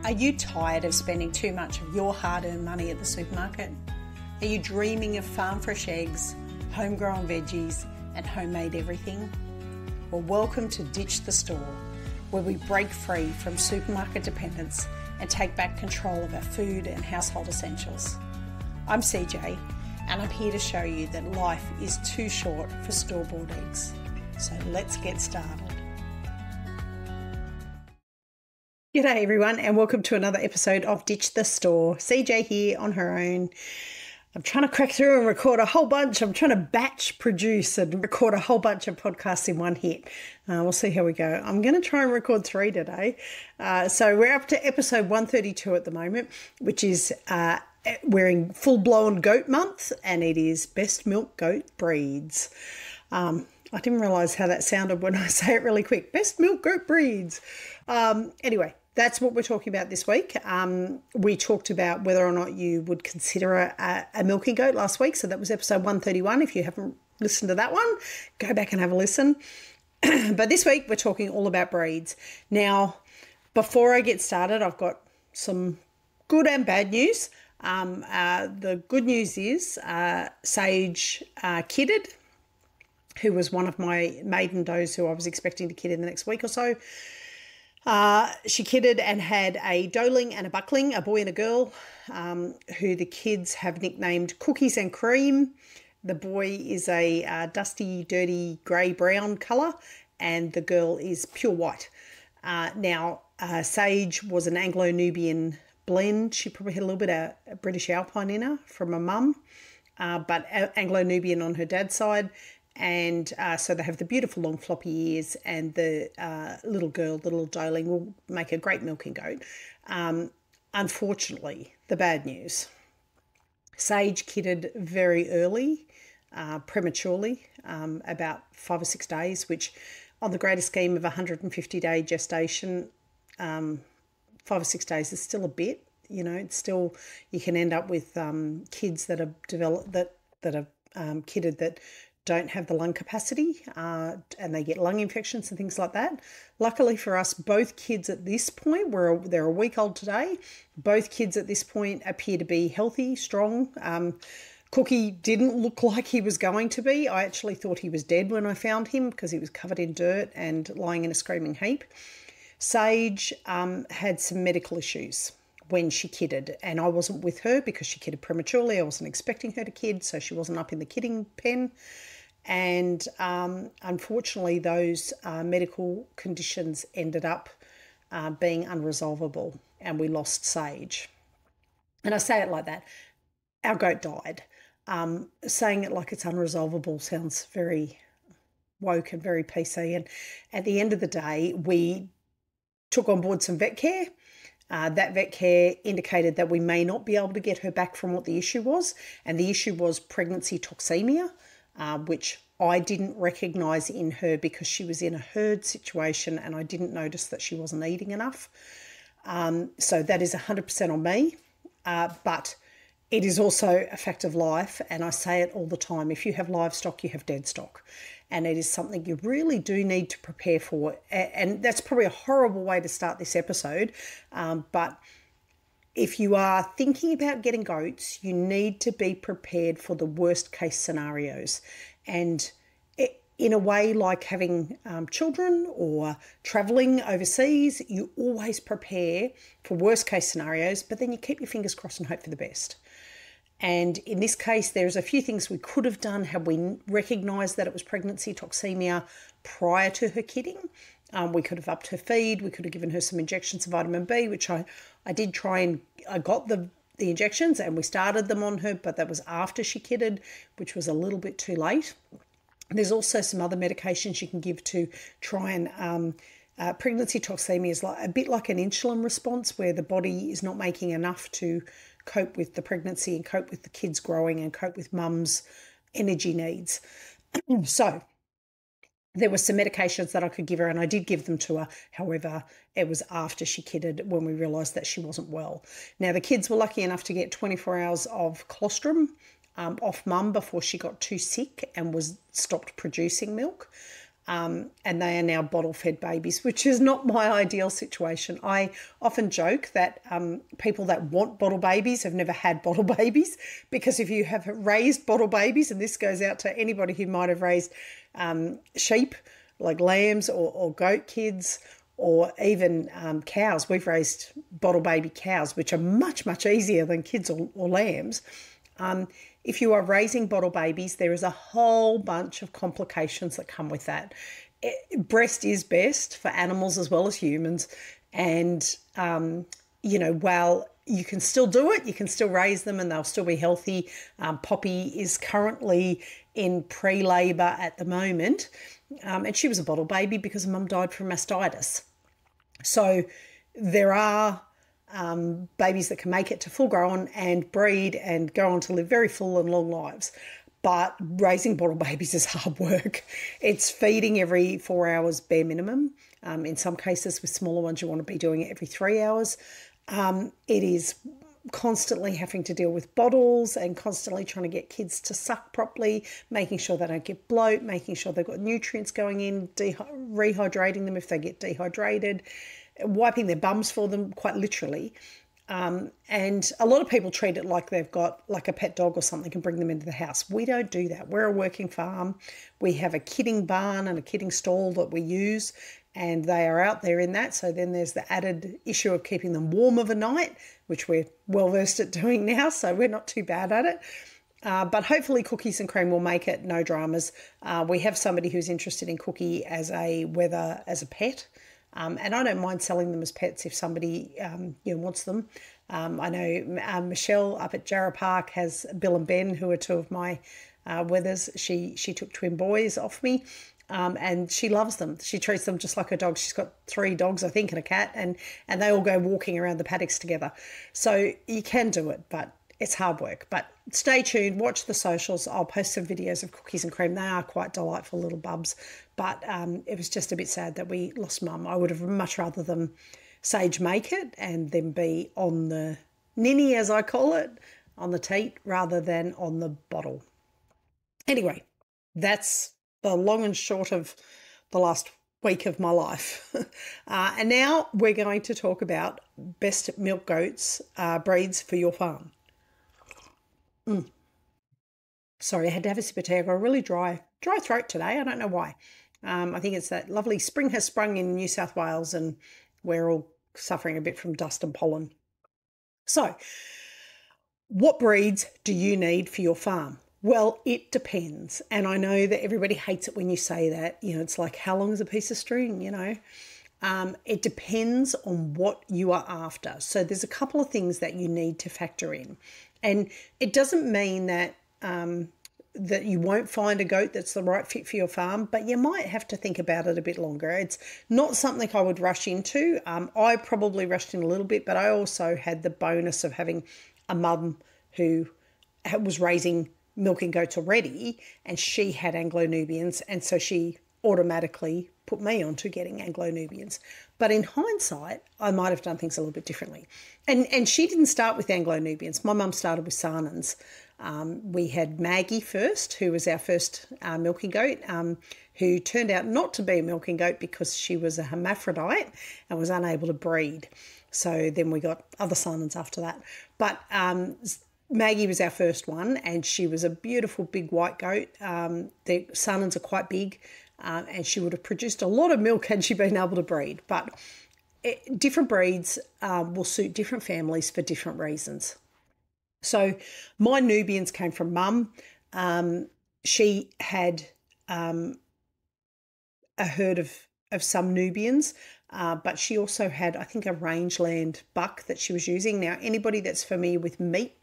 Are you tired of spending too much of your hard-earned money at the supermarket? Are you dreaming of farm fresh eggs, homegrown veggies, and homemade everything? Well, welcome to Ditch the Store, where we break free from supermarket dependence and take back control of our food and household essentials. I'm CJ, and I'm here to show you that life is too short for store-bought eggs. So let's get started. G'day everyone, and welcome to another episode of Ditch the Store. CJ here on her own. I'm trying to crack through and record a whole bunch. I'm trying to batch produce and record a whole bunch of podcasts in one hit. We'll see how we go. I'm going to try and record 3 today. So we're up to episode 132 at the moment, which is we're in full-blown goat month, and it is best milk goat breeds. I didn't realise how that sounded when I say it really quick. Best milk goat breeds. Anyway. That's what we're talking about this week. We talked about whether or not you would consider a milking goat last week. So that was episode 131. If you haven't listened to that one, go back and have a listen. But this week we're talking all about breeds. Now, before I get started, I've got some good and bad news. The good news is Sage kidded, who was one of my maiden does who I was expecting to kid in the next week or so. She kidded and had a doeling and a buckling, a boy and a girl, who the kids have nicknamed Cookies and Cream. The boy is a dusty, dirty, grey-brown colour, and the girl is pure white. Now, Sage was an Anglo-Nubian blend. She probably had a little bit of British Alpine in her from her mum, but Anglo-Nubian on her dad's side. And so they have the beautiful long floppy ears, and the little girl, the little doeling, will make a great milking goat. Unfortunately, the bad news. Sage kidded very early, prematurely, about 5 or 6 days, which on the greater scheme of a 150-day gestation, 5 or 6 days is still a bit. You know, it's still, you can end up with kids that have developed, that have kidded that don't have the lung capacity and they get lung infections and things like that. Luckily for us, both kids at this point, they're a week old today, both kids at this point appear to be healthy, strong. Cookie didn't look like he was going to be. I actually thought he was dead when I found him because he was covered in dirt and lying in a screaming heap. Sage had some medical issues when she kidded, and I wasn't with her because she kidded prematurely. I wasn't expecting her to kid, so she wasn't up in the kidding pen. And unfortunately, those medical conditions ended up being unresolvable, and we lost Sage. And I say it like that. Our goat died. Saying it like it's unresolvable sounds very woke and very PC. And at the end of the day, we took on board some vet care. That vet care indicated that we may not be able to get her back from what the issue was. And the issue was pregnancy toxemia, which I didn't recognise in her because she was in a herd situation and I didn't notice that she wasn't eating enough. So that is 100% on me. But it is also a fact of life, and I say it all the time. If you have livestock, you have dead stock. And it is something you really do need to prepare for. And that's probably a horrible way to start this episode. But if you are thinking about getting goats, you need to be prepared for the worst case scenarios. And in a way like having children or travelling overseas, you always prepare for worst case scenarios, but then you keep your fingers crossed and hope for the best. And in this case, there's a few things we could have done had we recognised that it was pregnancy toxemia prior to her kidding. We could have upped her feed. We could have given her some injections of vitamin B, which I did try, and I got the injections and we started them on her, but that was after she kidded, which was a little bit too late. There's also some other medications you can give to try and pregnancy toxemia is a bit like an insulin response, where the body is not making enough to cope with the pregnancy and cope with the kids growing and cope with mum's energy needs. So there were some medications that I could give her, and I did give them to her. However, it was after she kidded when we realised that she wasn't well. Now, the kids were lucky enough to get 24 hours of colostrum off mum before she got too sick and was stopped producing milk. and they are now bottle-fed babies, which is not my ideal situation. I often joke that people that want bottle babies have never had bottle babies, because if you have raised bottle babies, and this goes out to anybody who might have raised sheep, like lambs or goat kids, or even cows. We've raised bottle baby cows, which are much, much easier than kids or lambs. If you are raising bottle babies, there is a whole bunch of complications that come with that. Breast is best for animals as well as humans. And, while you can still do it, you can still raise them and they'll still be healthy. Poppy is currently in pre-labour at the moment. And she was a bottle baby because mum died from mastitis. So there are babies that can make it to full grown and breed and go on to live very full and long lives. But raising bottle babies is hard work. It's feeding every 4 hours bare minimum. In some cases with smaller ones, you want to be doing it every 3 hours. It is constantly having to deal with bottles and constantly trying to get kids to suck properly, making sure they don't get bloat, making sure they've got nutrients going in, rehydrating them if they get dehydrated, wiping their bums for them, quite literally. And a lot of people treat it like they've got like a pet dog or something and bring them into the house. We don't do that. We're a working farm. We have a kidding barn and a kidding stall that we use, and they are out there in that. So then there's the added issue of keeping them warm overnight, which we're well versed at doing now, so we're not too bad at it. But hopefully Cookies and Cream will make it, no dramas. We have somebody who's interested in Cookie as a pet. And I don't mind selling them as pets if somebody wants them. I know Michelle up at Jarrah Park has Bill and Ben, who are two of my wethers. She took twin boys off me, and she loves them. She treats them just like a dog. She's got 3 dogs, I think, and a cat, and they all go walking around the paddocks together. So you can do it, but it's hard work. But stay tuned, watch the socials. I'll post some videos of Cookies and Cream. They are quite delightful little bubs, but it was just a bit sad that we lost mum. I would have much rather them Sage make it and then be on the ninny, as I call it, on the teat rather than on the bottle. Anyway, that's the long and short of the last week of my life. And now we're going to talk about best milk goats breeds for your farm. Sorry, I had to have a sip of tea. I've got a really dry throat today. I don't know why. I think it's that lovely spring has sprung in New South Wales and we're all suffering a bit from dust and pollen. So, what breeds do you need for your farm? Well, it depends. And I know that everybody hates it when you say that. It's like, how long is a piece of string, It depends on what you are after. So there's a couple of things that you need to factor in. And it doesn't mean that that you won't find a goat that's the right fit for your farm, but you might have to think about it a bit longer. It's not something I would rush into. I probably rushed in a little bit, but I also had the bonus of having a mum who was raising milking goats already, and she had Anglo-Nubians, and so she automatically put me onto getting Anglo-Nubians. But in hindsight, I might have done things a little bit differently. And she didn't start with Anglo-Nubians. My mum started with Saanens. We had Maggie first, who was our first milking goat, who turned out not to be a milking goat because she was a hermaphrodite and was unable to breed. So then we got other Saanens after that. But Maggie was our first one, and she was a beautiful big white goat. The Saanens are quite big, and she would have produced a lot of milk had she been able to breed. But different breeds will suit different families for different reasons. So my Nubians came from mum. She had a herd of some Nubians, but she also had, I think, a rangeland buck that she was using. Now, anybody that's familiar with meat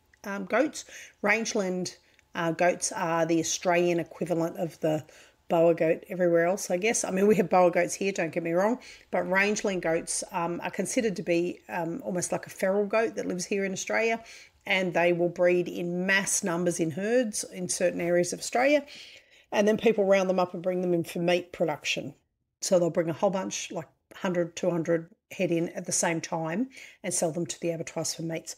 goats, rangeland goats are the Australian equivalent of the boa goat everywhere else, I guess. I mean, we have boa goats here, don't get me wrong, but rangeland goats are considered to be almost like a feral goat that lives here in Australia, and they will breed in mass numbers in herds in certain areas of Australia, and then people round them up and bring them in for meat production. So they'll bring a whole bunch, like 100, 200 head in at the same time and sell them to the abattoirs for meats.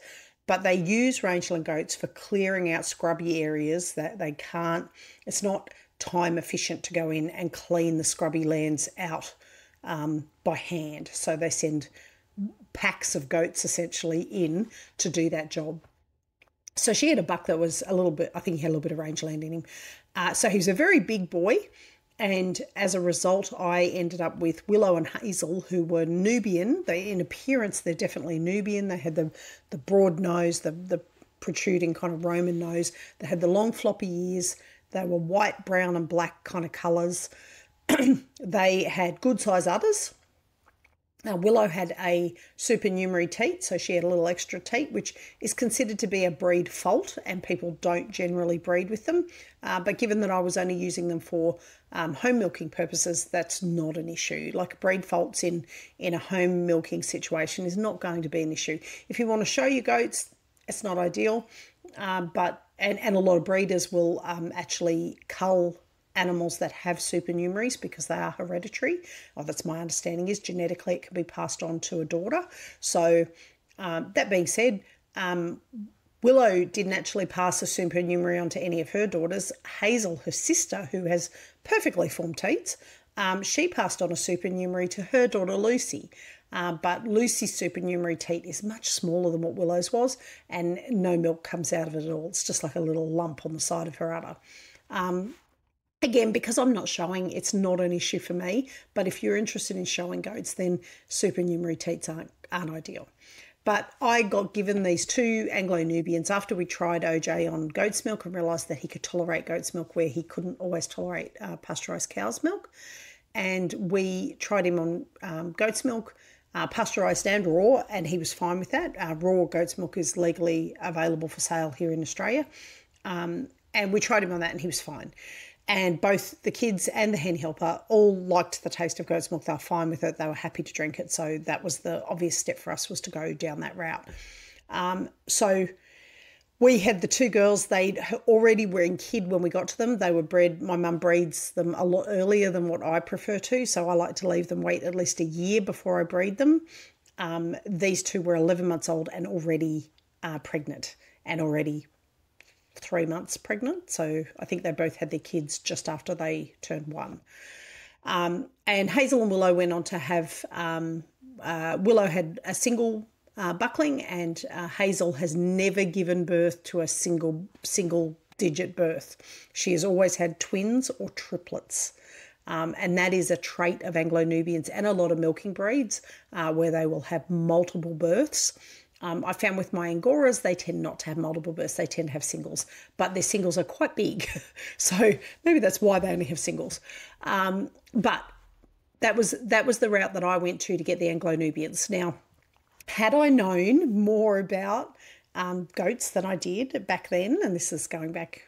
But they use rangeland goats for clearing out scrubby areas that they can't, it's not time efficient to go in and clean the scrubby lands out by hand. So they send packs of goats essentially in to do that job. So she had a buck that was a little bit, I think he had a little bit of rangeland in him. So he was a very big boy. And as a result, I ended up with Willow and Hazel, who were Nubian. In appearance, they're definitely Nubian. They had the broad nose, the protruding kind of Roman nose. They had the long floppy ears. They were white, brown and black kind of colours. They had good size udders. Now, Willow had a supernumerary teat, so she had a little extra teat, which is considered to be a breed fault, and people don't generally breed with them. But given that I was only using them for home milking purposes, that's not an issue. Like breed faults in a home milking situation is not going to be an issue. If you want to show your goats, it's not ideal, but a lot of breeders will actually cull animals that have supernumeraries because they are hereditary. Oh, that's my understanding, is genetically it can be passed on to a daughter. So that being said, Willow didn't actually pass a supernumerary on to any of her daughters. Hazel, her sister, who has perfectly formed teats, she passed on a supernumerary to her daughter Lucy. But Lucy's supernumerary teat is much smaller than what Willow's was, and no milk comes out of it at all. It's just like a little lump on the side of her udder. Again, because I'm not showing, it's not an issue for me. But if you're interested in showing goats, then supernumerary teats aren't ideal. But I got given these two Anglo-Nubians after we tried OJ on goat's milk and realised that he could tolerate goat's milk where he couldn't always tolerate pasteurised cow's milk. And we tried him on goat's milk, pasteurised and raw, and he was fine with that. Raw goat's milk is legally available for sale here in Australia. And we tried him on that and he was fine. And both the kids and the hen helper all liked the taste of goat's milk. They were fine with it. They were happy to drink it. So that was the obvious step for us, was to go down that route. So we had the two girls. They already were in kid when we got to them. They were bred. My mum breeds them a lot earlier than what I prefer to. So I like to leave them wait at least a year before I breed them. These two were 11 months old and already pregnant and already 3 months pregnant. So I think they both had their kids just after they turned 1. And Hazel and Willow went on to have, Willow had a single buckling, and Hazel has never given birth to a single digit birth. She has always had twins or triplets. And that is a trait of Anglo-Nubians and a lot of milking breeds where they will have multiple births. I found with my Angoras, they tend not to have multiple births. They tend to have singles, but their singles are quite big. So maybe that's why they only have singles. But that was the route that I went to get the Anglo-Nubians. Now, had I known more about goats than I did back then, and this is going back,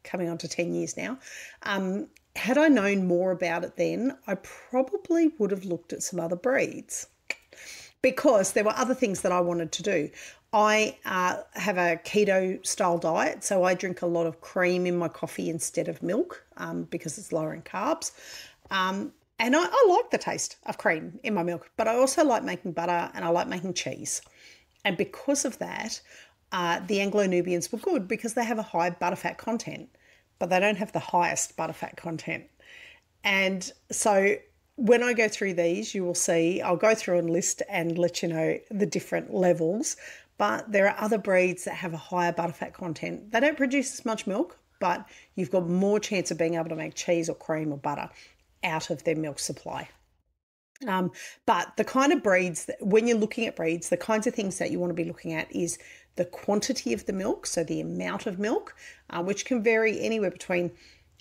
coming on to 10 years now, had I known more about it then, I probably would have looked at some other breeds, because there were other things that I wanted to do. I have a keto style diet, so I drink a lot of cream in my coffee instead of milk because it's lower in carbs. And I like the taste of cream in my milk, but I also like making butter and I like making cheese. And because of that, the Anglo-Nubians were good because they have a high butterfat content, but they don't have the highest butterfat content. And so when I go through these, you will see, I'll go through and list and let you know the different levels, but there are other breeds that have a higher butterfat content. They don't produce as much milk, but you've got more chance of being able to make cheese or cream or butter out of their milk supply. But the kind of breeds, when you're looking at breeds, the kinds of things that you want to be looking at is the quantity of the milk, so the amount of milk, which can vary anywhere between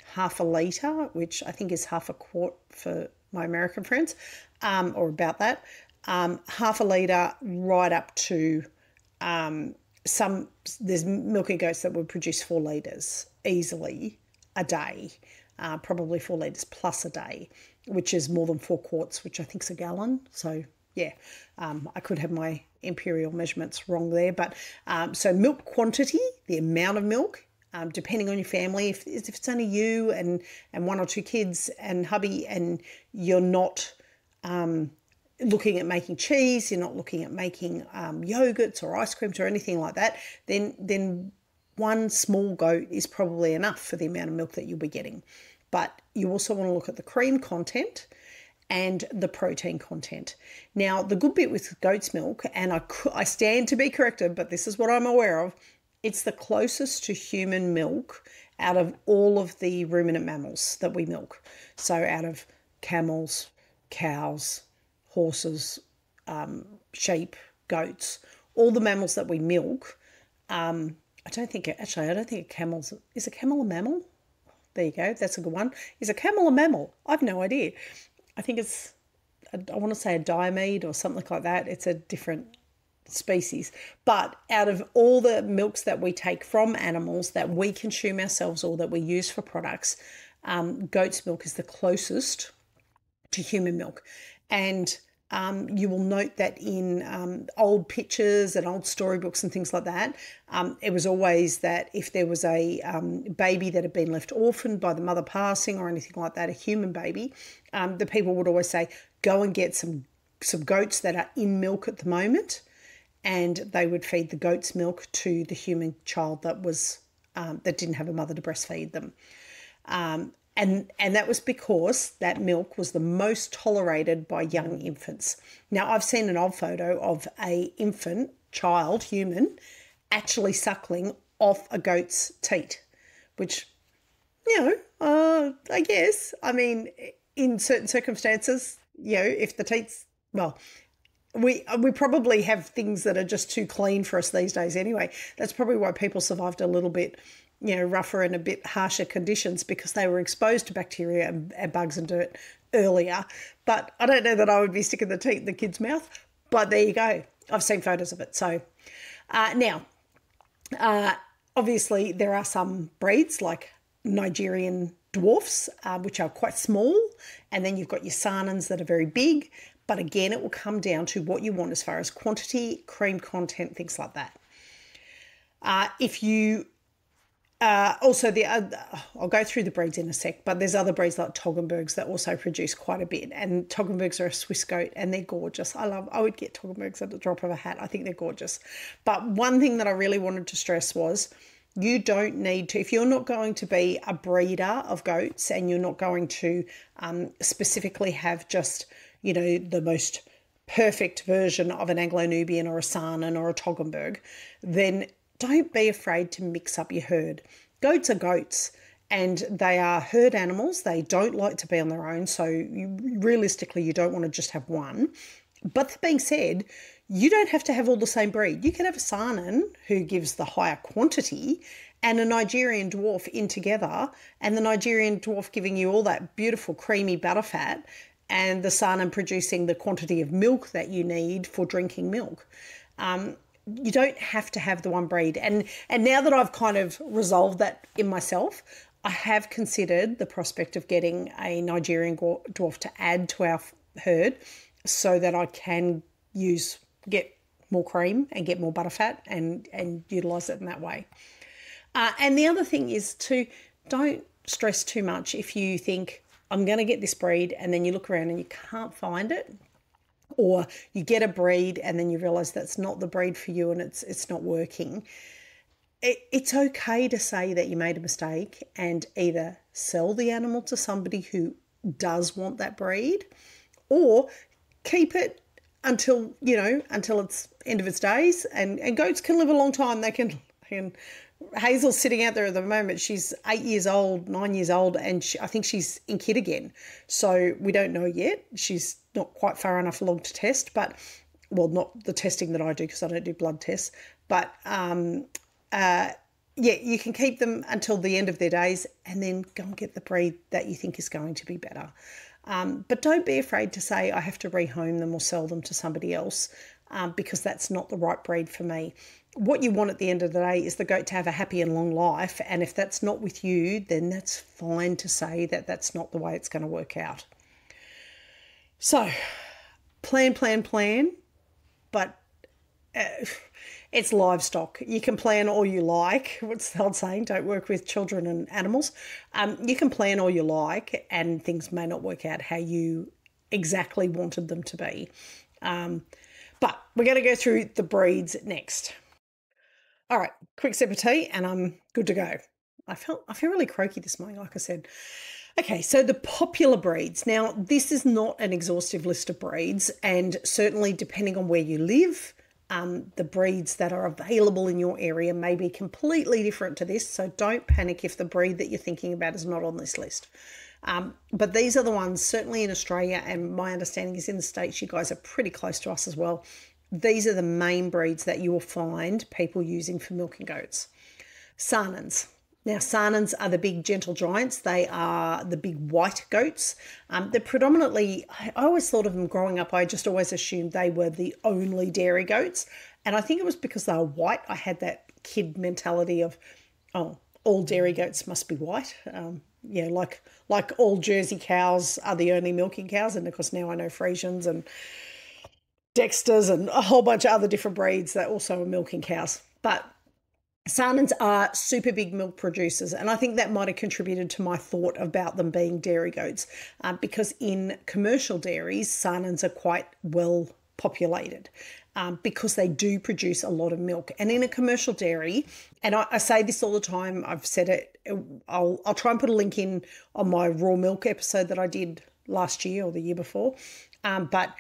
half a litre, which I think is half a quart for my American friends, or about that, half a litre right up to there's milking goats that would produce 4 litres easily a day, probably 4 litres plus a day, which is more than 4 quarts, which I think is a gallon. So yeah, I could have my imperial measurements wrong there, but so milk quantity, the amount of milk, depending on your family, if it's only you and 1 or 2 kids and hubby, and you're not looking at making cheese, you're not looking at making yogurts or ice creams or anything like that, then one small goat is probably enough for the amount of milk that you'll be getting. But you also want to look at the cream content and the protein content. Now, the good bit with goat's milk, and I stand to be corrected, but this is what I'm aware of, it's the closest to human milk out of all of the ruminant mammals that we milk. So out of camels, cows, horses, sheep, goats, all the mammals that we milk. I don't think a camel's, is a camel a mammal? There you go. That's a good one. Is a camel a mammal? I've no idea. I think it's, I want to say a diamede or something like that. It's a different species. But out of all the milks that we take from animals that we consume ourselves or that we use for products, goat's milk is the closest to human milk. And you will note that in old pictures and old storybooks and things like that, it was always that if there was a baby that had been left orphaned by the mother passing or anything like that, a human baby, the people would always say, go and get some goats that are in milk at the moment, and they would feed the goat's milk to the human child that was that didn't have a mother to breastfeed them. And that was because that milk was the most tolerated by young infants. Now, I've seen an old photo of a infant, child, human, actually suckling off a goat's teat, which, I guess, I mean, in certain circumstances, if the teat's, well, we probably have things that are just too clean for us these days anyway. That's probably why people survived a little bit rougher and a bit harsher conditions, because they were exposed to bacteria and bugs and dirt earlier. But I don't know that I would be sticking the teat in the kid's mouth, but there you go. I've seen photos of it. So now, obviously there are some breeds like Nigerian Dwarfs, which are quite small. And then you've got your Saanens that are very big. But again, it will come down to what you want as far as quantity, cream content, things like that. If you also, I'll go through the breeds in a sec, but there's other breeds like Toggenburgs that also produce quite a bit. And Toggenburgs are a Swiss goat and they're gorgeous. I would get Toggenburgs at the drop of a hat. I think they're gorgeous. But one thing that I really wanted to stress was you don't need to, if you're not going to be a breeder of goats and you're not going to specifically have just, the most perfect version of an Anglo-Nubian or a Saanen or a Toggenburg, then don't be afraid to mix up your herd. Goats are goats and they are herd animals. They don't like to be on their own. So realistically, you don't want to just have one. But that being said, you don't have to have all the same breed. You can have a Saanen who gives the higher quantity and a Nigerian Dwarf in together, and the Nigerian Dwarf giving you all that beautiful creamy butterfat and the Saanen producing the quantity of milk that you need for drinking milk. You don't have to have the one breed. And now that I've kind of resolved that in myself, I have considered the prospect of getting a Nigerian Dwarf to add to our herd so that I can get more cream and get more butterfat and utilise it in that way. And the other thing is don't stress too much if you think, I'm going to get this breed, and then you look around and you can't find it. Or you get a breed and then you realise that's not the breed for you and it's not working. It's okay to say that you made a mistake and either sell the animal to somebody who does want that breed, or keep it until it's end of its days. And goats can live a long time. They can Hazel's sitting out there at the moment. She's 9 years old, and I think she's in kid again. So we don't know yet. She's not quite far enough along to test, but, well, not the testing that I do because I don't do blood tests. But, you can keep them until the end of their days and then go and get the breed that you think is going to be better. But don't be afraid to say, I have to rehome them or sell them to somebody else because that's not the right breed for me. What you want at the end of the day is the goat to have a happy and long life. And if that's not with you, then that's fine to say that that's not the way it's going to work out. So plan, but it's livestock. You can plan all you like. What's the old saying? Don't work with children and animals. You can plan all you like and things may not work out how you exactly wanted them to be. But we're going to go through the breeds next. All right, quick sip of tea and I'm good to go. I feel really croaky this morning, like I said. Okay, so the popular breeds. Now, this is not an exhaustive list of breeds, and certainly depending on where you live, the breeds that are available in your area may be completely different to this. So don't panic if the breed that you're thinking about is not on this list. But these are the ones, certainly in Australia, and my understanding is in the States, you guys are pretty close to us as well. These are the main breeds that you will find people using for milking goats. Saanens. Now, Saanens are the big gentle giants. They are the big white goats. They're predominantly, I always thought of them growing up, I just always assumed they were the only dairy goats. And I think it was because they were white. I had that kid mentality of, oh, all dairy goats must be white. Yeah, like all Jersey cows are the only milking cows. And of course, now I know Friesians and Dexters and a whole bunch of other different breeds that also are milking cows. But Saanens are super big milk producers, and I think that might have contributed to my thought about them being dairy goats, because in commercial dairies, Saanens are quite well populated because they do produce a lot of milk. And in a commercial dairy, and I say this all the time, I've said it, I'll try and put a link in on my raw milk episode that I did last year or the year before, but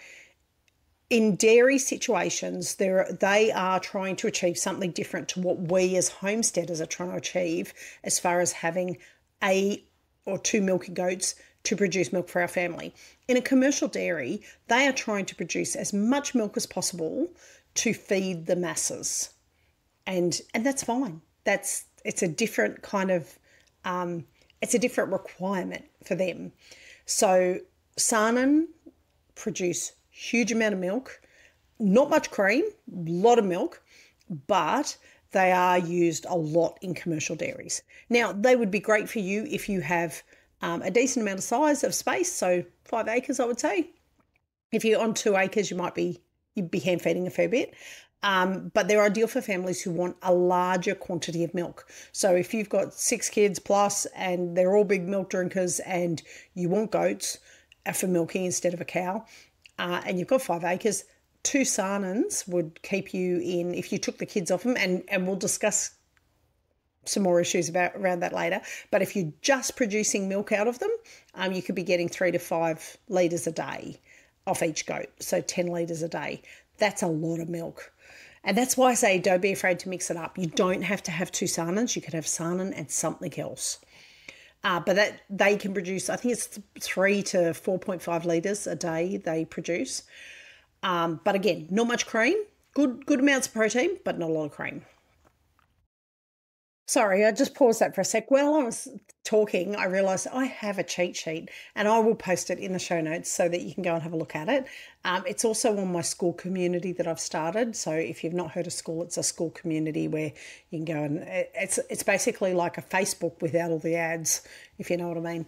in dairy situations, they are trying to achieve something different to what we as homesteaders are trying to achieve as far as having a or two milking goats to produce milk for our family. In a commercial dairy, they are trying to produce as much milk as possible to feed the masses. And that's fine. It's a different kind of, it's a different requirement for them. So Saanen produce huge amount of milk, not much cream, a lot of milk, but they are used a lot in commercial dairies. Now, they would be great for you if you have a decent amount of size of space, so 5 acres, I would say. If you're on 2 acres, you'd be hand feeding a fair bit. But they're ideal for families who want a larger quantity of milk. So if you've got 6 kids plus and they're all big milk drinkers and you want goats for milking instead of a cow, and you've got 5 acres, 2 Saanens would keep you in, if you took the kids off them, and we'll discuss some more issues around that later. But if you're just producing milk out of them, you could be getting 3 to 5 litres a day off each goat, so 10 litres a day. That's a lot of milk. And that's why I say don't be afraid to mix it up. You don't have to have 2 Saanens. You could have Saanen and something else. But that they can produce, I think it's 3 to 4.5 litres a day they produce. But again, not much cream, good amounts of protein, but not a lot of cream. Sorry, I just paused that for a sec. While I was talking, I realised I have a cheat sheet and I will post it in the show notes so that you can go and have a look at it. It's also on my school community that I've started. So if you've not heard of school, it's a school community where you can go and it's basically like a Facebook without all the ads, if you know what I mean.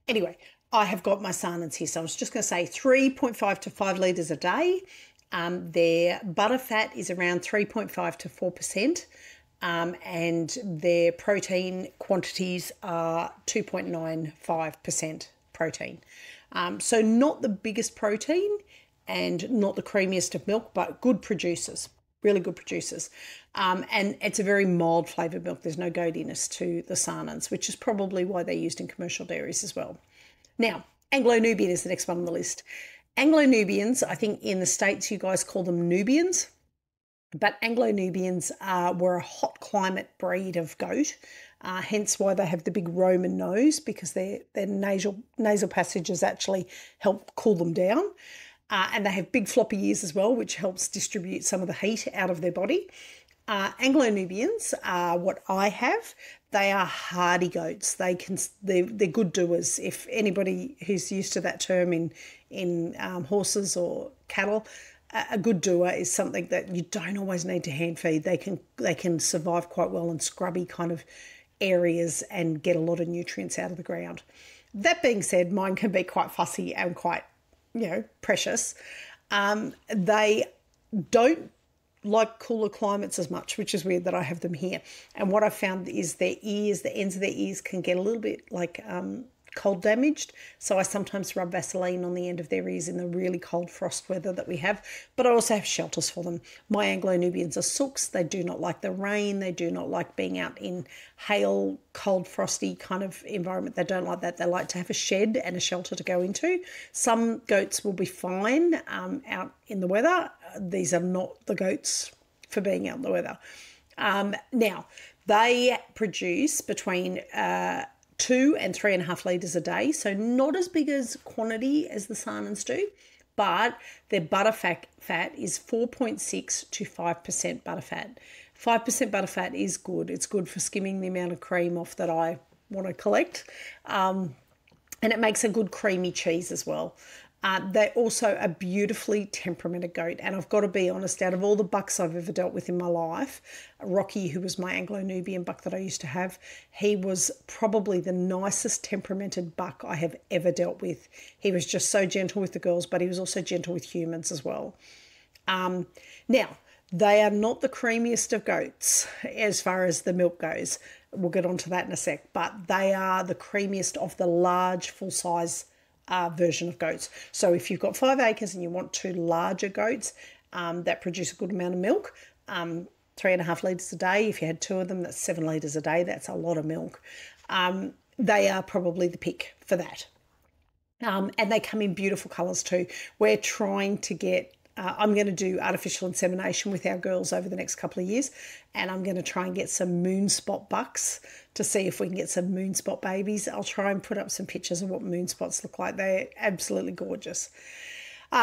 Anyway, I have got my Saanens here. So I was just going to say 3.5 to 5 litres a day. Their butter fat is around 3.5 to 4%. And their protein quantities are 2.95% protein. So not the biggest protein and not the creamiest of milk, but good producers, really good producers. And it's a very mild flavoured milk. There's no goatiness to the Saanens, which is probably why they're used in commercial dairies as well. Now, Anglo-Nubian is the next one on the list. Anglo-Nubians, I think in the States you guys call them Nubians. But Anglo-Nubians were a hot climate breed of goat, hence why they have the big Roman nose, because their nasal passages actually help cool them down. And they have big floppy ears as well, which helps distribute some of the heat out of their body. Anglo-Nubians are what I have. They are hardy goats. They're good doers. If anybody who's used to that term in horses or cattle, a good doer is something that you don't always need to hand feed. They can survive quite well in scrubby kind of areas and get a lot of nutrients out of the ground. That being said, mine can be quite fussy and quite, precious. They don't like cooler climates as much, which is weird that I have them here. And what I found is their ears, the ends of their ears can get a little bit like cold damaged, so I sometimes rub Vaseline on the end of their ears in the really cold frost weather that we have, but I also have shelters for them. My Anglo-Nubians are sooks. They do not like the rain. They do not like being out in hail, cold, frosty kind of environment. They don't like that. They like to have a shed and a shelter to go into. Some goats will be fine out in the weather. These are not the goats for being out in the weather. Now, they produce between 2 and 3.5 litres a day, so not as big as quantity as the Saanens do, but their butter fat is 4.6 to 5% butter fat. 5% butter fat is good. It's good for skimming the amount of cream off that I want to collect, and it makes a good creamy cheese as well. They're also a beautifully temperamented goat, and I've got to be honest, out of all the bucks I've ever dealt with in my life, Rocky, who was my Anglo-Nubian buck that I used to have, he was probably the nicest temperamented buck I have ever dealt with. He was just so gentle with the girls, but he was also gentle with humans as well. Now, they are not the creamiest of goats as far as the milk goes. We'll get onto that in a sec, but they are the creamiest of the large, full-size version of goats. So if you've got 5 acres and you want 2 larger goats that produce a good amount of milk, 3.5 litres a day, if you had 2 of them, that's 7 litres a day. That's a lot of milk. They are probably the pick for that. And they come in beautiful colours too. We're trying to get, I'm going to do artificial insemination with our girls over the next couple of years, and I'm going to try and get some moon spot bucks to see if we can get some moon spot babies. I'll try and put up some pictures of what moon spots look like. They're absolutely gorgeous.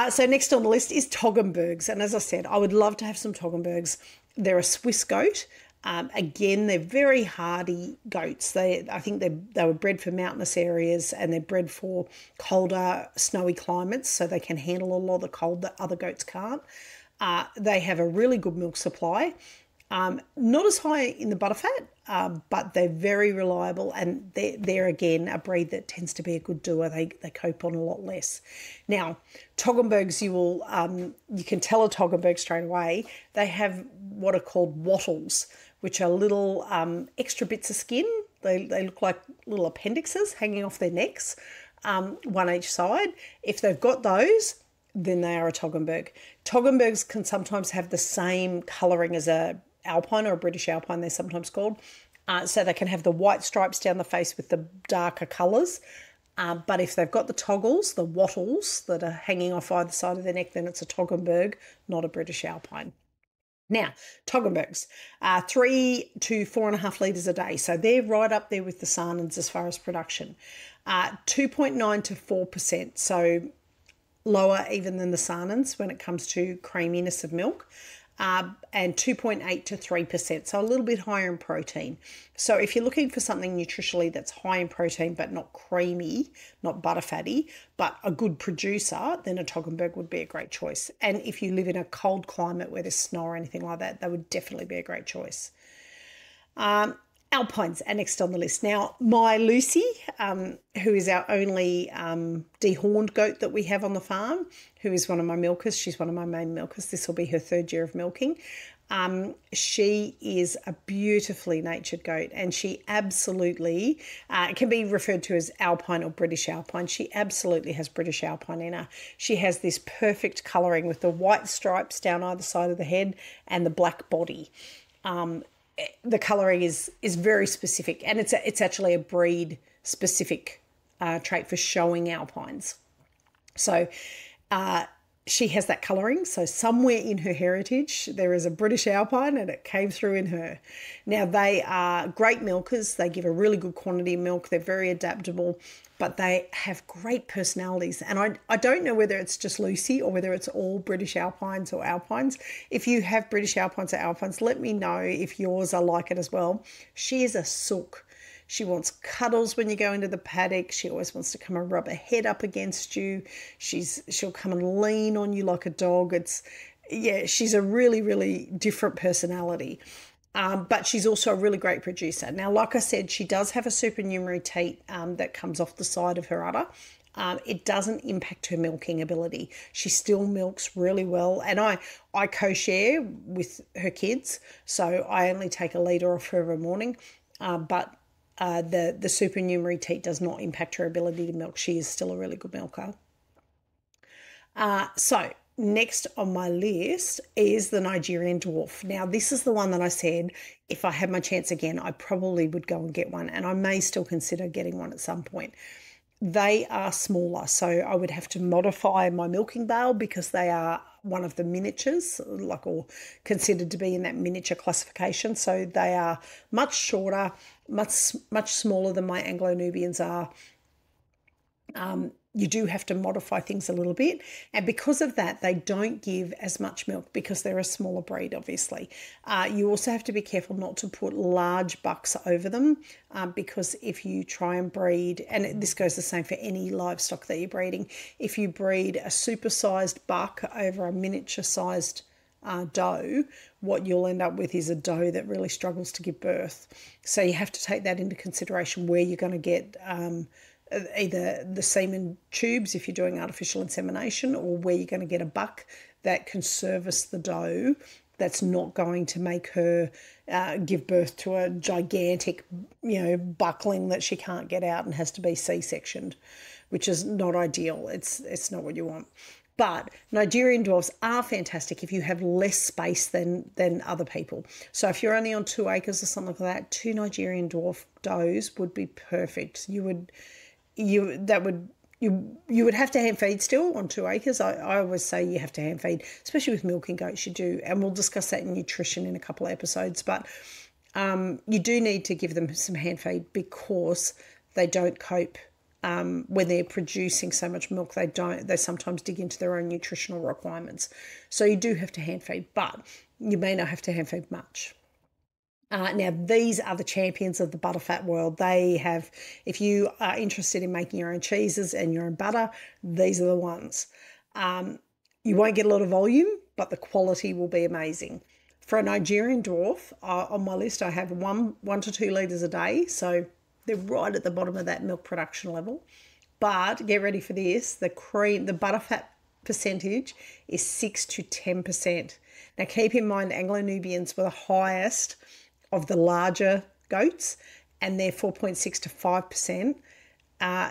So next on the list is Toggenburgs. And as I said, I would love to have some Toggenburgs. They're a Swiss goat. Again, they're very hardy goats. I think they were bred for mountainous areas, and they're bred for colder, snowy climates, so they can handle a lot of the cold that other goats can't. They have a really good milk supply. Not as high in the butterfat, but they're very reliable, and they're again a breed that tends to be a good doer. They cope on a lot less. Now, Toggenburgs, you can tell a Toggenburg straight away. They have what are called wattles, which are little extra bits of skin. They look like little appendixes hanging off their necks, one each side. If they've got those, then they are a Toggenburg. Toggenburgs can sometimes have the same colouring as a Alpine or a British Alpine, they're sometimes called. So they can have the white stripes down the face with the darker colours. But if they've got the toggles, the wattles that are hanging off either side of their neck, then it's a Toggenburg, not a British Alpine. Now, Toggenburgs, 3 to 4.5 litres a day. So they're right up there with the Saanens as far as production. 2.9 to 4%, so lower even than the Saanens when it comes to creaminess of milk. And 2.8 to 3%, so a little bit higher in protein. So if you're looking for something nutritionally that's high in protein but not creamy, not butterfatty, but a good producer, then a Toggenburg would be a great choice. And if you live in a cold climate where there's snow or anything like that, they would definitely be a great choice. Alpines are next on the list. Now, my Lucy, who is our only dehorned goat that we have on the farm, who is one of my milkers, she's one of my main milkers. This will be her 3rd year of milking. She is a beautifully natured goat, and she absolutely can be referred to as Alpine or British Alpine. She absolutely has British Alpine in her. She has this perfect colouring with the white stripes down either side of the head and the black body. The colouring is very specific, and it's actually a breed specific trait for showing Alpines. So she has that colouring. So somewhere in her heritage there is a British Alpine, and it came through in her. Now, they are great milkers. They give a really good quantity of milk. They're very adaptable, but they have great personalities. And I don't know whether it's just Lucy or whether it's all British Alpines or Alpines. If you have British Alpines or Alpines, let me know if yours are like it as well. She is a sook. She wants cuddles when you go into the paddock. She always wants to come and rub her head up against you. She'll come and lean on you like a dog. She's a really, really different personality. But she's also a really great producer. Now, like I said, she does have a supernumerary teat that comes off the side of her udder. It doesn't impact her milking ability. She still milks really well. And I co-share with her kids, so I only take a litre off her every morning. But the supernumerary teat does not impact her ability to milk. She is still a really good milker. So next on my list is the Nigerian Dwarf. Now, this is the one that I said, if I had my chance again, I probably would go and get one, and I may still consider getting one at some point. They are smaller, so I would have to modify my milking bale because they are one of the miniatures, or considered to be in that miniature classification. So they are much shorter, much smaller than my Anglo-Nubians are. You do have to modify things a little bit, and because of that they don't give as much milk because they're a smaller breed, obviously. You also have to be careful not to put large bucks over them, because if you try and breed, and this goes the same for any livestock that you're breeding, if you breed a supersized buck over a miniature sized doe, what you'll end up with is a doe that really struggles to give birth. So you have to take that into consideration where you're going to get either the semen tubes if you're doing artificial insemination, or where you're going to get a buck that can service the doe, that's not going to make her give birth to a gigantic, buckling that she can't get out and has to be C-sectioned, which is not ideal. It's not what you want. But Nigerian Dwarfs are fantastic if you have less space than other people. So if you're only on 2 acres or something like that, 2 Nigerian Dwarf does would be perfect. You would have to hand feed still on 2 acres. I always say you have to hand feed, especially with milking goats, you do. And we'll discuss that in nutrition in a couple of episodes. But you do need to give them some hand feed because they don't cope when they're producing so much milk. They sometimes dig into their own nutritional requirements. So you do have to hand feed, but you may not have to hand feed much. Now, these are the champions of the butterfat world. They have, if you are interested in making your own cheeses and your own butter, these are the ones. You won't get a lot of volume, but the quality will be amazing. For a Nigerian Dwarf, on my list, I have 1 to 2 litres a day. So they're right at the bottom of that milk production level. But get ready for this. The butterfat percentage is 6 to 10%. Now, keep in mind, Anglo-Nubians were the highest of the larger goats, and they're 4.6 to 5%.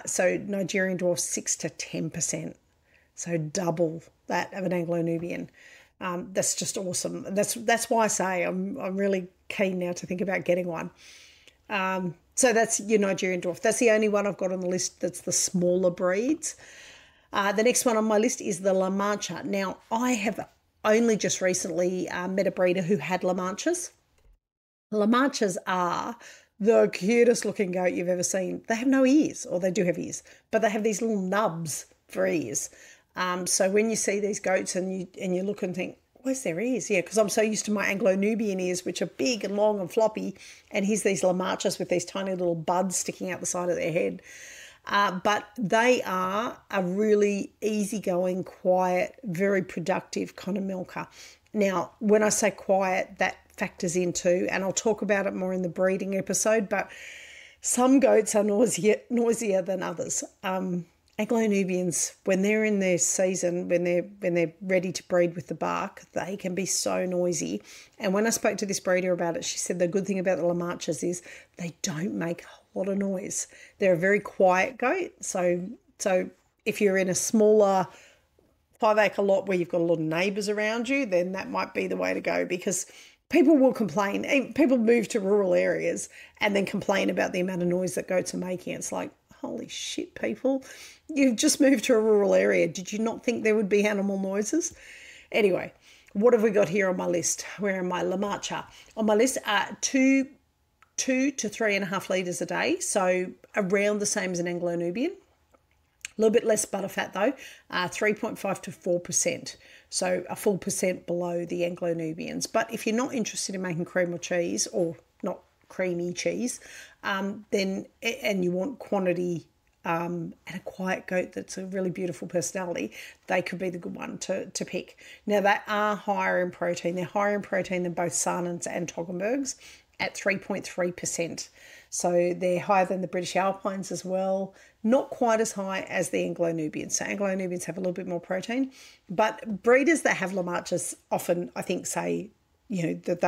So Nigerian Dwarfs 6 to 10%. So double that of an Anglo-Nubian. That's just awesome. That's why I say I'm really keen now to think about getting one. So that's your Nigerian Dwarf. That's the only one I've got on the list that's the smaller breeds. The next one on my list is the La Mancha. Now, I have only just recently met a breeder who had La Manchas. La Manchas are the cutest looking goat you've ever seen. They have no ears, or they do have ears, but they have these little nubs for ears. So when you see these goats and you look and think, where's their ears? Yeah, because I'm so used to my Anglo-Nubian ears, which are big and long and floppy, and here's these La Manchas with these tiny little buds sticking out the side of their head. But they are a really easygoing, quiet, very productive kind of milker. Now, when I say quiet, that factors into, and I'll talk about it more in the breeding episode, but some goats are noisier than others. Anglo-Nubians, when they're in their season, when they're ready to breed with the bark, they can be so noisy. And when I spoke to this breeder about it, she said the good thing about the La Manchas is they don't make a lot of noise. They're a very quiet goat. So if you're in a smaller 5-acre lot where you've got a lot of neighbours around you, then that might be the way to go, because people will complain. People move to rural areas and then complain about the amount of noise that goats are making. It's like, holy shit, people. You've just moved to a rural area. Did you not think there would be animal noises? Anyway, what have we got here on my list? Where am I? La Mancha. On my list are 2 to 3.5 litres a day, so around the same as an Anglo-Nubian. A little bit less butterfat though, 3.5 to 4%, so a full percent below the Anglo-Nubians. But if you're not interested in making cream or cheese, or not creamy cheese, then, and you want quantity and a quiet goat that's a really beautiful personality, they could be the good one to pick. Now, they are higher in protein. They're higher in protein than both Saanens and Toggenburgs at 3.3%. So they're higher than the British Alpines as well. Not quite as high as the Anglo-Nubians. So Anglo-Nubians have a little bit more protein. But breeders that have La Manchas often, I think, say, that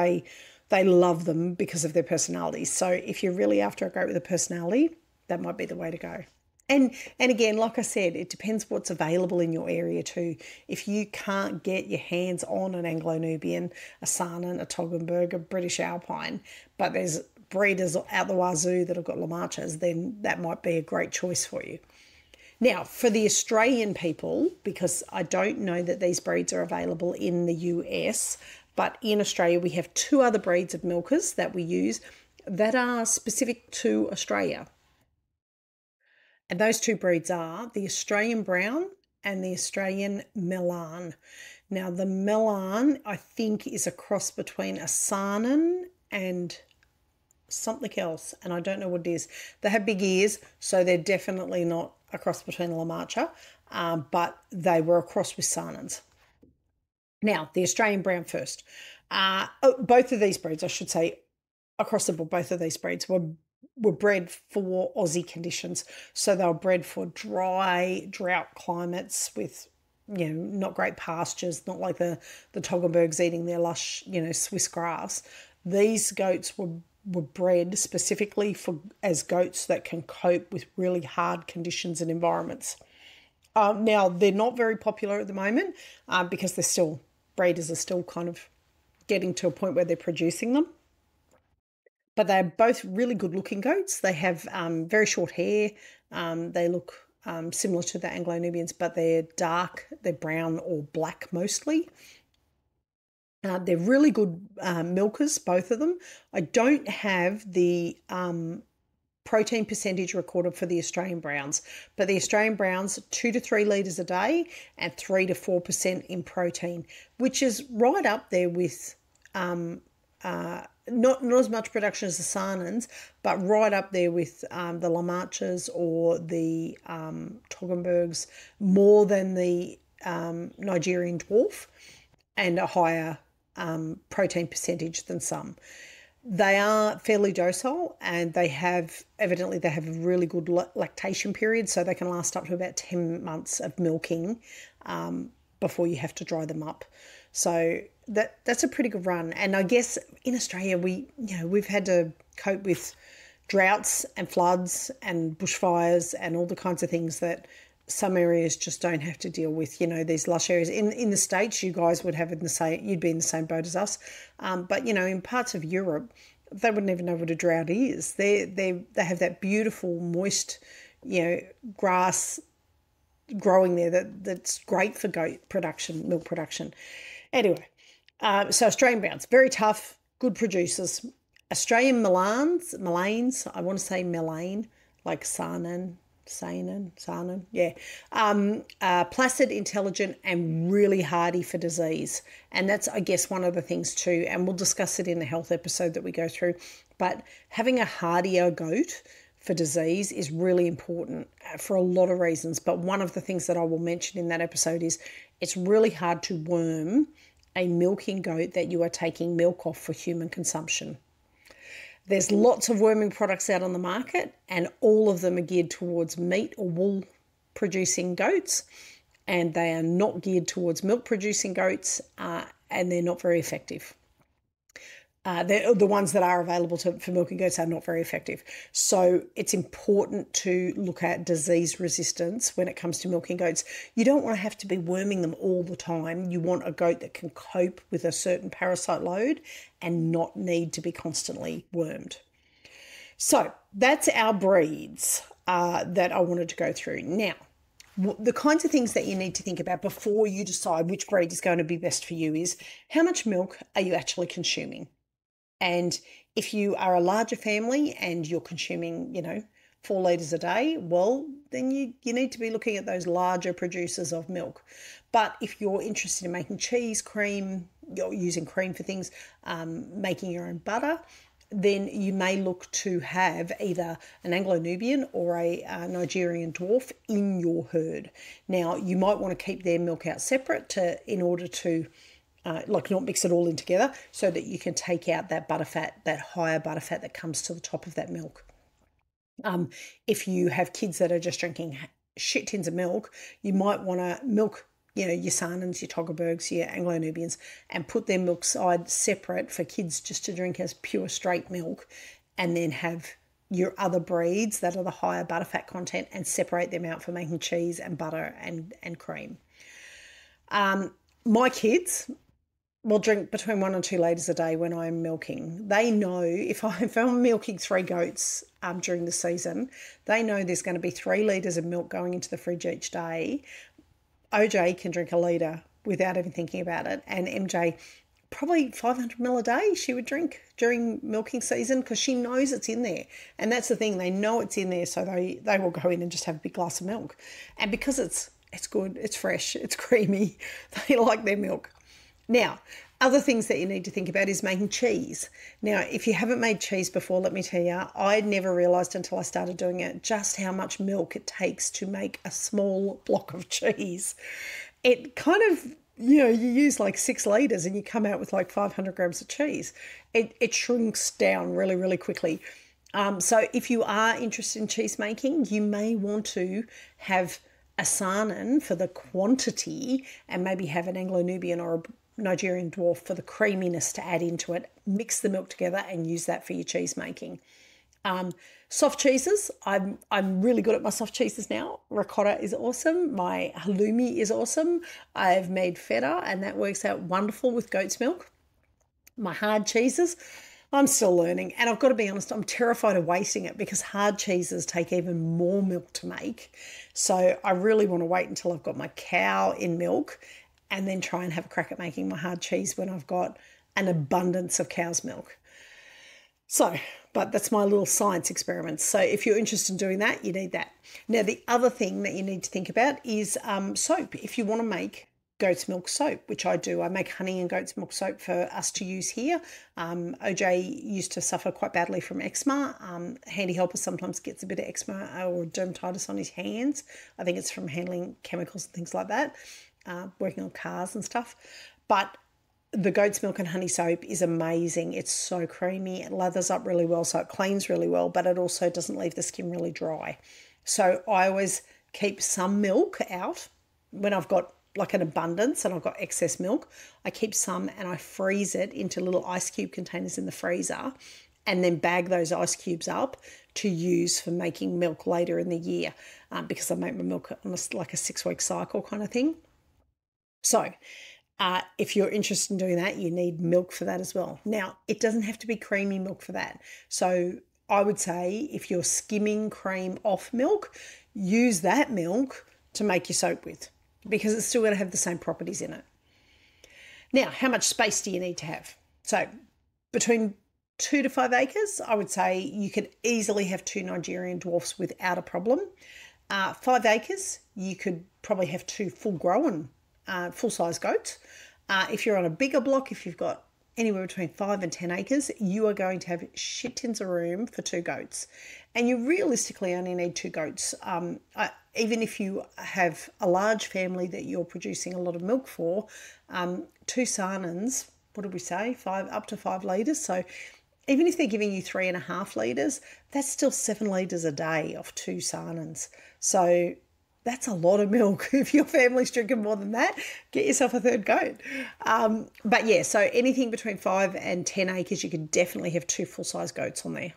they love them because of their personalities. So if you're really after a goat with a personality, that might be the way to go. And again, like I said, it depends what's available in your area too. If you can't get your hands on an Anglo-Nubian, a Saanen, a Toggenburg, a British Alpine, but there's breeders out the wazoo that have got Lamarchas, then that might be a great choice for you. Now, for the Australian people, because I don't know that these breeds are available in the US, but in Australia we have two other breeds of milkers that we use that are specific to Australia. And those two breeds are the Australian Brown and the Australian Milan. Now, the Milan, I think, is a cross between a Saanen and something else, and I don't know what it is. They have big ears, so they're definitely not a cross between a La Mancha, but they were a cross with Saanens. Now, the Australian Brown first. Both of these breeds, I should say, across the board, both of these breeds were bred for Aussie conditions. So they were bred for dry, drought climates with, not great pastures, not like the Toggenburgs eating their lush, Swiss grass. These goats were bred specifically as goats that can cope with really hard conditions and environments. Now, they're not very popular at the moment because breeders are still kind of getting to a point where they're producing them. But they're both really good looking goats. They have very short hair. They look similar to the Anglo-Nubians, but they're dark, they're brown or black mostly. They're really good milkers, both of them. I don't have the protein percentage recorded for the Australian Browns, but the Australian Browns 2 to 3 litres a day and 3 to 4% in protein, which is right up there with not as much production as the Saanens, but right up there with the La Manchas or the Toggenburgs, more than the Nigerian Dwarf, and a higher protein percentage than some. They are fairly docile, and they have a really good lactation period, so they can last up to about 10 months of milking before you have to dry them up. So that's a pretty good run. And I guess in Australia we've had to cope with droughts and floods and bushfires and all the kinds of things that some areas just don't have to deal with. These lush areas in the States, you guys would have you'd be in the same boat as us. But in parts of Europe, they wouldn't even know what a drought is. They have that beautiful moist, grass growing there that's great for goat production, milk production. Anyway, so Australian Browns, very tough, good producers. Australian Milanes, I want to say Milane, like Saanen, yeah. Placid, intelligent, and really hardy for disease. And that's, I guess, one of the things too, and we'll discuss it in the health episode that we go through, but having a hardier goat for disease is really important for a lot of reasons. But one of the things that I will mention in that episode is it's really hard to worm a milking goat that you are taking milk off for human consumption. There's lots of worming products out on the market, and all of them are geared towards meat or wool producing goats, and they are not geared towards milk producing goats, and they're not very effective. The ones that are available for milking goats are not very effective. So it's important to look at disease resistance when it comes to milking goats. You don't want to have to be worming them all the time. You want a goat that can cope with a certain parasite load and not need to be constantly wormed. So that's our breeds that I wanted to go through. Now, the kinds of things that you need to think about before you decide which breed is going to be best for you is how much milk are you actually consuming? And if you are a larger family and you're consuming, 4 litres a day, well, then you need to be looking at those larger producers of milk. But if you're interested in making cheese, cream, you're using cream for things, making your own butter, then you may look to have either an Anglo-Nubian or a Nigerian Dwarf in your herd. Now, you might want to keep their milk out separate in order to not mix it all in together, so that you can take out that butterfat, that higher butterfat that comes to the top of that milk. If you have kids that are just drinking shit tins of milk, you might want to milk, your Saanens, your Toggenburgs, your Anglo-Nubians, and put their milk side separate for kids just to drink as pure straight milk, and then have your other breeds that are the higher butterfat content and separate them out for making cheese and butter and cream. My kids will drink between 1 and 2 litres a day when I'm milking. They know if I'm milking 3 goats during the season, they know there's going to be 3 litres of milk going into the fridge each day. OJ can drink a litre without even thinking about it, and MJ probably 500 ml a day she would drink during milking season, because she knows it's in there. And that's the thing, they know it's in there, so they will go in and just have a big glass of milk. And because it's good, it's fresh, it's creamy, they like their milk. Now, other things that you need to think about is making cheese. Now, if you haven't made cheese before, let me tell you, I never realised until I started doing it just how much milk it takes to make a small block of cheese. It kind of, you use like 6 litres and you come out with like 500 grams of cheese. It shrinks down really, really quickly. So if you are interested in cheese making, you may want to have a Saanen for the quantity and maybe have an Anglo-Nubian or a Nigerian Dwarf for the creaminess to add into it. Mix the milk together and use that for your cheese making. Soft cheeses, I'm really good at my soft cheeses now. Ricotta is awesome. My halloumi is awesome. I've made feta and that works out wonderful with goat's milk. My hard cheeses, I'm still learning. And I've got to be honest, I'm terrified of wasting it because hard cheeses take even more milk to make. So I really want to wait until I've got my cow in milk and then try and have a crack at making my hard cheese when I've got an abundance of cow's milk. So, but that's my little science experiment. So if you're interested in doing that, you need that. Now, the other thing that you need to think about is soap. If you want to make goat's milk soap, which I do, I make honey and goat's milk soap for us to use here. OJ used to suffer quite badly from eczema. Handy Helper sometimes gets a bit of eczema or dermatitis on his hands. I think it's from handling chemicals and things like that, working on cars and stuff. But the goat's milk and honey soap is amazing. It's so creamy. It lathers up really well, so it cleans really well, but it also doesn't leave the skin really dry. So I always keep some milk out when I've got like an abundance and I've got excess milk. I keep some and I freeze it into little ice cube containers in the freezer and then bag those ice cubes up to use for making milk later in the year because I make my milk on like a 6-week cycle kind of thing. So if you're interested in doing that, you need milk for that as well. Now, it doesn't have to be creamy milk for that. So I would say if you're skimming cream off milk, use that milk to make your soap with because it's still going to have the same properties in it. Now, how much space do you need to have? So between 2 to 5 acres, I would say you could easily have 2 Nigerian Dwarfs without a problem. 5 acres, you could probably have 2 full-grown full-size goats. If you're on a bigger block, if you've got anywhere between 5 and 10 acres, you are going to have shit tins of room for 2 goats. And you realistically only need 2 goats. Even if you have a large family that you're producing a lot of milk for, 2 Saanens, what did we say? Up to 5 litres. So even if they're giving you 3.5 litres, that's still 7 litres a day of 2 Saanens. So that's a lot of milk. If your family's drinking more than that, get yourself a 3rd goat. But yeah, so anything between 5 and 10 acres, you could definitely have 2 full-size goats on there.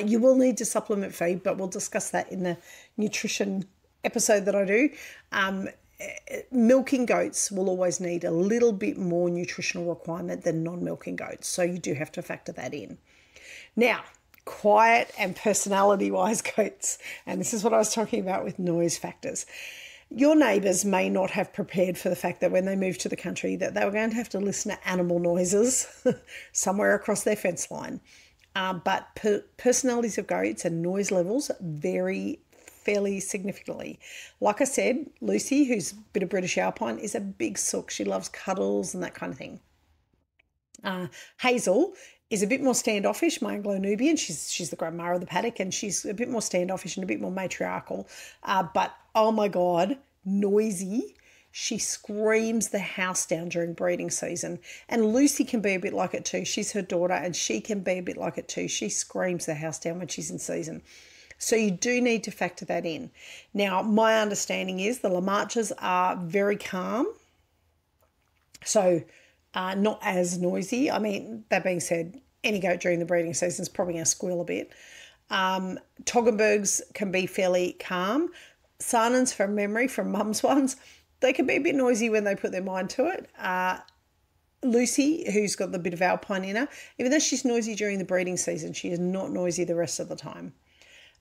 You will need to supplement feed, but we'll discuss that in the nutrition episode that I do. Milking goats will always need a little bit more nutritional requirement than non-milking goats, so you do have to factor that in. Now, quiet and personality-wise goats, and this is what I was talking about with noise factors. Your neighbours may not have prepared for the fact that when they moved to the country that they were going to have to listen to animal noises somewhere across their fence line. But personalities of goats and noise levels vary fairly significantly. Like I said, Lucy, who's a bit of British Alpine, is a big sook. She loves cuddles and that kind of thing. Hazel is a bit more standoffish, my Anglo-Nubian. She's the grandma of the paddock and she's a bit more standoffish and a bit more matriarchal. But, oh my God, noisy. She screams the house down during breeding season. And Lucy can be a bit like it too. She's her daughter and she can be a bit like it too. She screams the house down when she's in season. So you do need to factor that in. Now, my understanding is the Lamarches are very calm, so not as noisy. I mean, that being said, any goat during the breeding season is probably going to squeal a bit. Toggenburgs can be fairly calm. Saanens, from memory, from mum's ones, they can be a bit noisy when they put their mind to it. Lucy, who's got the bit of Alpine in her, even though she's noisy during the breeding season, she is not noisy the rest of the time.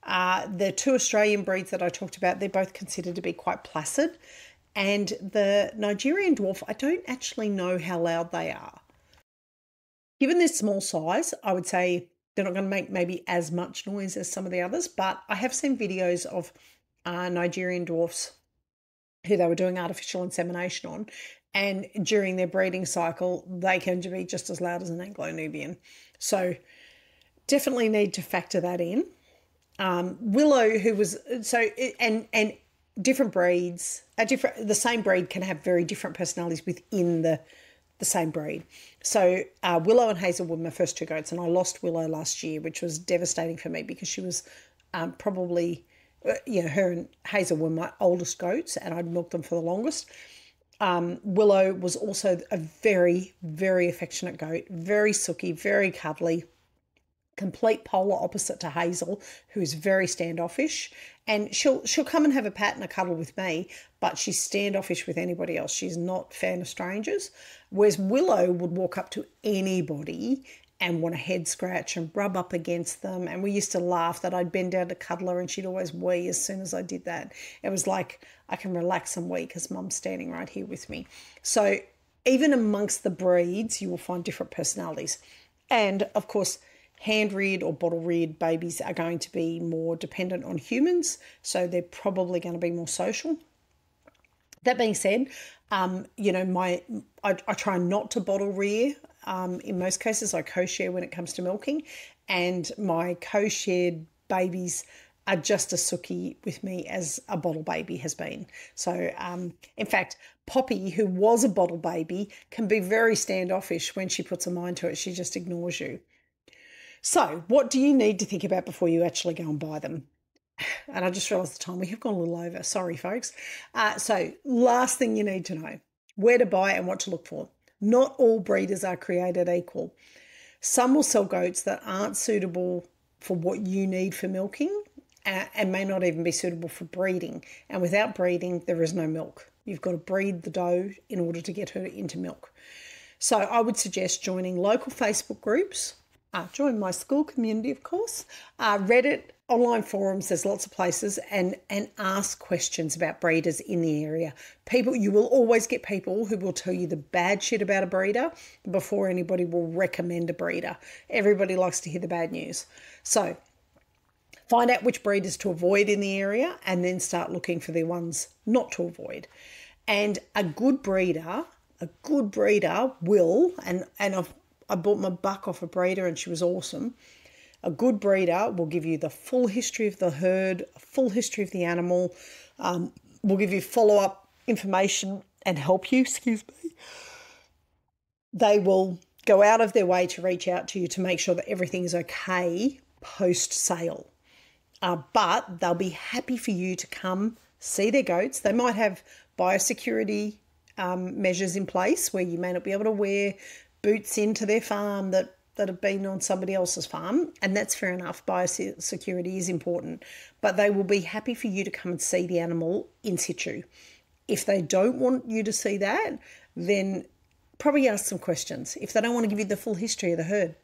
The two Australian breeds that I talked about, they're both considered to be quite placid. And the Nigerian Dwarf, I don't actually know how loud they are. Given their small size, I would say they're not going to make maybe as much noise as some of the others, but I have seen videos of Nigerian Dwarfs who they were doing artificial insemination on, and during their breeding cycle, they can be just as loud as an Anglo-Nubian. So definitely need to factor that in. Willow, who was, and different breeds, the same breed can have very different personalities within the same breed. So Willow and Hazel were my first two goats, and I lost Willow last year, which was devastating for me because she was probably, her and Hazel were my oldest goats, and I'd milked them for the longest. Willow was also a very, very affectionate goat, very sooky, very cuddly, complete polar opposite to Hazel, who is very standoffish. And she'll come and have a pat and a cuddle with me, but she's standoffish with anybody else. She's not a fan of strangers. Whereas Willow would walk up to anybody and want a head scratch and rub up against them. And we used to laugh that I'd bend down to cuddle her and she'd always wee as soon as I did that. It was like, I can relax and wee because Mum's standing right here with me. So even amongst the breeds, you will find different personalities. And of course, hand-reared or bottle-reared babies are going to be more dependent on humans, so they're probably going to be more social. That being said, I try not to bottle rear. In most cases, I co-share when it comes to milking, and my co-shared babies are just as sooky with me as a bottle baby has been. So, in fact, Poppy, who was a bottle baby, can be very standoffish when she puts her mind to it. She just ignores you. So what do you need to think about before you actually go and buy them? And I just realised the time, we have gone a little over. Sorry, folks. So last thing you need to know, where to buy and what to look for. Not all breeders are created equal. Some will sell goats that aren't suitable for what you need for milking and may not even be suitable for breeding. And without breeding, there is no milk. You've got to breed the doe in order to get her into milk. So I would suggest joining local Facebook groups. Join my school community, of course, Reddit, online forums, there's lots of places, and ask questions about breeders in the area. You will always get people who will tell you the bad shit about a breeder before anybody will recommend a breeder. Everybody likes to hear the bad news. So find out which breeders to avoid in the area and then start looking for the ones not to avoid. And a good breeder will, and I bought my buck off a breeder and she was awesome. A good breeder will give you the full history of the herd, a full history of the animal, will give you follow-up information and help you, They will go out of their way to reach out to you to make sure that everything is okay post-sale. But they'll be happy for you to come see their goats. They might have biosecurity measures in place where you may not be able to wear boots into their farm that have been on somebody else's farm, and that's fair enough. Biosecurity is important, but they will be happy for you to come and see the animal in situ. If they don't want you to see that, then probably ask some questions. If they don't want to give you the full history of the herd,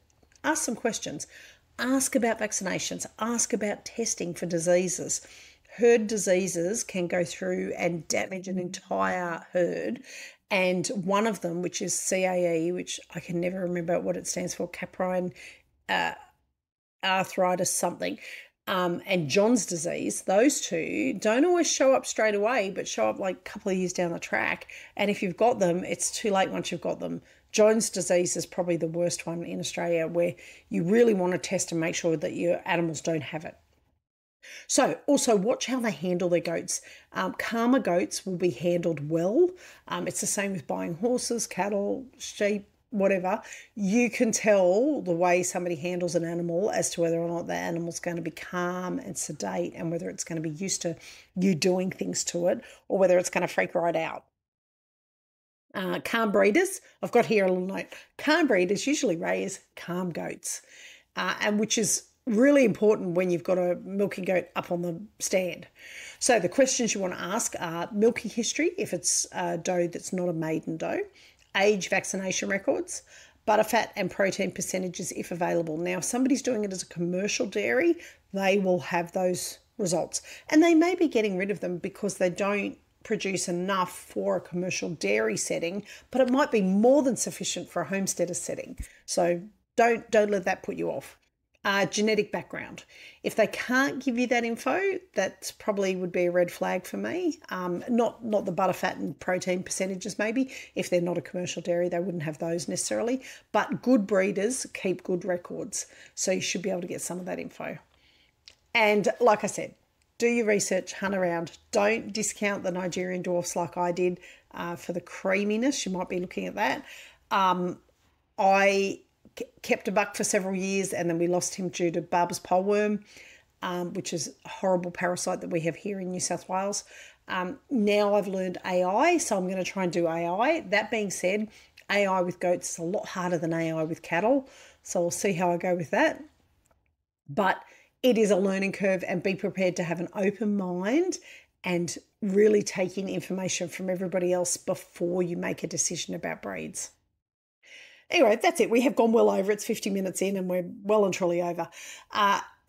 ask some questions. Ask about vaccinations. Ask about testing for diseases. Herd diseases can go through and damage an entire herd. And one of them, which is CAE, which I can never remember what it stands for, caprine arthritis something, and John's disease, those two don't always show up straight away, but show up like a couple of years down the track. And if you've got them, it's too late once you've got them. John's disease is probably the worst one in Australia, where you really want to test and make sure that your animals don't have it. So also watch how they handle their goats. Calmer goats will be handled well. It's the same with buying horses, cattle, sheep, whatever, you can tell the way somebody handles an animal as to whether or not that animal's going to be calm and sedate, and whether it's going to be used to you doing things to it, or whether it's going to freak right out. Calm breeders, I've got here a little note. Calm breeders usually raise calm goats, and which is really important when you've got a milking goat up on the stand. So the questions you want to ask are milking history, if it's a doe that's not a maiden doe, age, vaccination records, butterfat and protein percentages if available. Now, if somebody's doing it as a commercial dairy, they will have those results, and they may be getting rid of them because they don't produce enough for a commercial dairy setting, but it might be more than sufficient for a homesteader setting. So don't let that put you off. Genetic background. If they can't give you that info, that probably would be a red flag for me. Not the butterfat and protein percentages maybe. If they're not a commercial dairy, they wouldn't have those necessarily. But good breeders keep good records, so you should be able to get some of that info. And like I said, do your research, hunt around. Don't discount the Nigerian Dwarfs like I did for the creaminess. You might be looking at that. I kept a buck for several years, and then we lost him due to Barber's poleworm, which is a horrible parasite that we have here in New South Wales. Now I've learned AI, so I'm going to try and do AI. That being said, AI with goats is a lot harder than AI with cattle, so we'll see how I go with that. But it is a learning curve, and be prepared to have an open mind and really take in information from everybody else before you make a decision about breeds. Anyway, that's it. We have gone well over. It's 50 minutes in and we're well and truly over.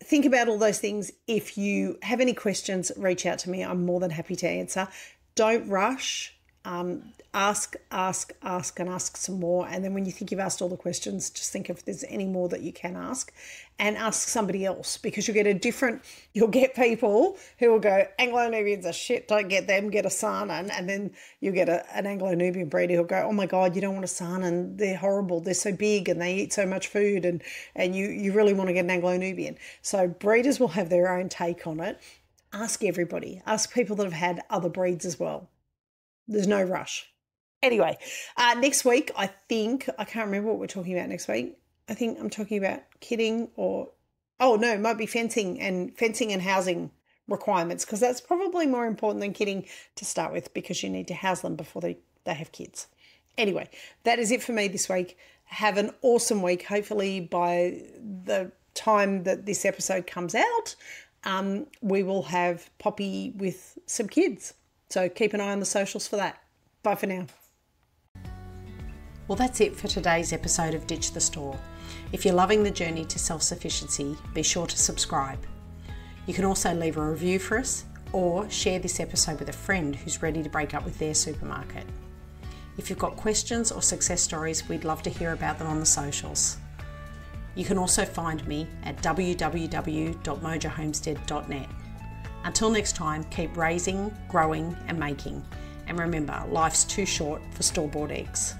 Think about all those things. If you have any questions, reach out to me. I'm more than happy to answer. Don't rush. Ask, and ask some more. And then when you think you've asked all the questions, just think if there's any more that you can ask, and ask somebody else, because you'll get people who will go, Anglo-Nubians are shit, don't get them, get a Saanen. And then you'll get an Anglo-Nubian breeder who'll go, oh my God, you don't want a Saanen, they're horrible, they're so big and they eat so much food, and you really want to get an Anglo-Nubian. So breeders will have their own take on it. Ask everybody. Ask people that have had other breeds as well. There's no rush. Anyway, next week, I can't remember what we're talking about next week. I think I'm talking about kidding it might be fencing and housing requirements, because that's probably more important than kidding to start with, because you need to house them before they have kids. Anyway, that is it for me this week. Have an awesome week. Hopefully by the time that this episode comes out, we will have Poppy with some kids. So keep an eye on the socials for that. Bye for now. Well, that's it for today's episode of Ditch the Store. If you're loving the journey to self-sufficiency, be sure to subscribe. You can also leave a review for us, or share this episode with a friend who's ready to break up with their supermarket. If you've got questions or success stories, we'd love to hear about them on the socials. You can also find me at www.mojahomestead.net. Until next time, keep raising, growing and making. And remember, life's too short for store-bought eggs.